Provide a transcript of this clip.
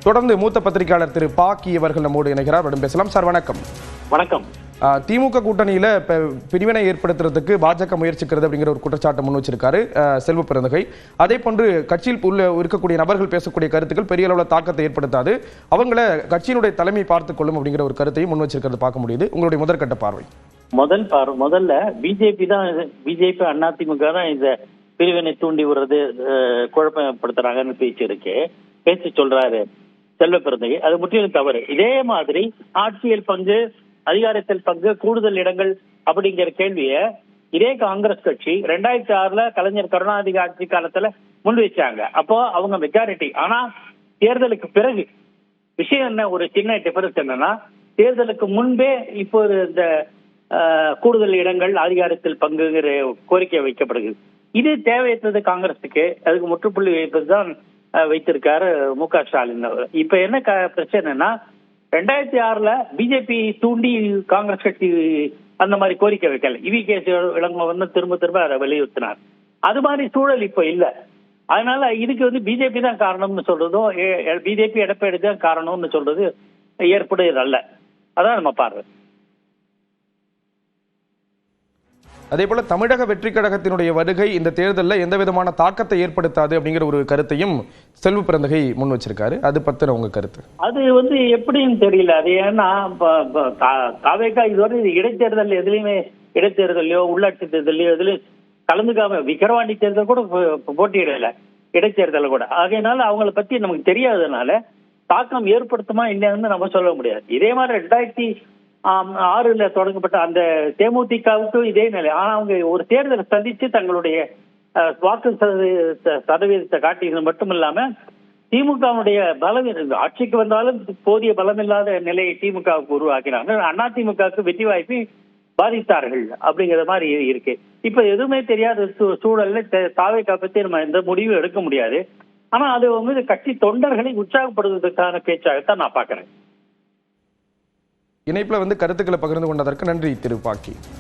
தொடர்ந்து மூத்த பத்திரிகையாளர் திரு பாக்கி அவர்கள் நம்மோடு இணைகிறார். அவரிடம் பேசலாம். சார் வணக்கம். வணக்கம். திமுக கூட்டணியில பிரிவினை ஏற்படுத்துறதுக்கு பாஜக முயற்சிக்கிறது அப்படிங்கிற ஒரு குற்றச்சாட்டை முன் வச்சிருக்காரு செல்வ பெருந்தகை. அதே போன்று கட்சியில் இருக்கக்கூடிய நபர்கள் பேசக்கூடிய கருத்துக்கள் பெரிய அளவில் தாக்கத்தை ஏற்படுத்தாது, அவங்கள கட்சியினுடைய தலைமை பார்த்துக் கொள்ளும் அப்படிங்கிற ஒரு கருத்தையும் முன் வச்சிருக்கிறது பார்க்க முடியுது. உங்களுடைய முதற்கட்ட பார்வை? முதல்ல பிஜேபி அதிமுக தான் இந்த பிரிவினை தூண்டி விடுறது, குழப்பப்படுத்துறாங்கன்னு பேச்சு சொல்றாரு செல்வ பெருந்தகை. அது முற்றிலும் தவறு. இதே மாதிரி ஆட்சியல் பங்கு, அதிகாரத்தில் பங்கு, கூடுதல் இடங்கள் அப்படிங்கிற கேள்விய இதே காங்கிரஸ் கட்சி 2006 கலைஞர் கருணாநிதி ஆட்சி காலத்துல முன் வச்சாங்க. அப்போ அவங்க மெஜாரிட்டி. ஆனா தேர்தலுக்கு பிறகு விஷயம் என்ன, ஒரு சின்ன டிஃபரன்ஸ் என்னன்னா, தேர்தலுக்கு முன்பே இப்போ இந்த கூடுதல் இடங்கள், அதிகாரத்தில் பங்குங்கிற கோரிக்கை வைக்கப்படுது. இது தேவையற்றது காங்கிரஸுக்கு. அதுக்கு முற்றுப்புள்ளி வைப்பதுதான் வைத்திருக்காரு மு.க. ஸ்டாலின். இப்ப என்ன பிரச்சனைனா, 2006 பிஜேபி தூண்டி காங்கிரஸ் கட்சி அந்த மாதிரி கோரிக்கை வைக்கல. இவி.கே. இளங்கோவன் திரும்ப அதை வலியுறுத்தினார். அது மாதிரி சூழல் இப்ப இல்ல. அதனால இதுக்கு பிஜேபி தான் காரணம்னு சொல்றதும், பிஜேபி எடப்பாடி தான் காரணம்னு சொல்றது ஏற்புடையது அல்ல. அதான் நம்ம பார்வை. அதே போல தமிழக வெற்றி கழகத்தினுடைய வருகை இந்த தேர்தலில் எந்த விதமான தாக்கத்தை ஏற்படுத்தாது அப்படிங்கிற ஒரு கருத்தையும் செல்வ பெருந்தகை முன் வச்சிருக்காரு. அது பத்தின உங்க கருத்து? அது எப்படின்னு தெரியல. அது ஏன்னா தாவேகா இதுவரை இடைத்தேர்தல் எதுலையுமே, இடைத்தேர்தலையோ உள்ளாட்சி தேர்தலையோ எதுலையும் கலந்துக்காம, விக்கிரவாண்டி தேர்தல் கூட போட்டியிடல, இடைத்தேர்தல் கூட. ஆகையினால அவங்கள பத்தி நமக்கு தெரியாததுனால தாக்கம் ஏற்படுத்துமா இல்லைன்னு நம்ம சொல்ல முடியாது. இதே மாதிரி 2006 தொடங்கப்பட்ட அந்த தேமுதிகவுக்கு இதே நிலை. ஆனா அவங்க ஒரு தேர்தலை சந்திச்சு தங்களுடைய வாக்கு சதவீதத்தை காட்டியது மட்டும் இல்லாம, திமுகவுடைய பலம் ஆட்சிக்கு வந்தாலும் போதிய பலம் இல்லாத நிலையை திமுகவுக்கு உருவாக்கினாங்க. அதிமுகவுக்கு வெற்றி வாய்ப்பை பாதித்தார்கள் அப்படிங்கிற மாதிரி இருக்கு. இப்ப எதுவுமே தெரியாத சூழல்ல தாவேகா பத்தி நம்ம எந்த முடிவும் எடுக்க முடியாது. ஆனா அது கட்சி தொண்டர்களை உற்சாகப்படுவதற்கான பேச்சாகத்தான் நான் பாக்குறேன். இணைப்புல கருத்துக்களை பகிர்ந்து கொண்டதற்கு நன்றி திரு பாக்கி.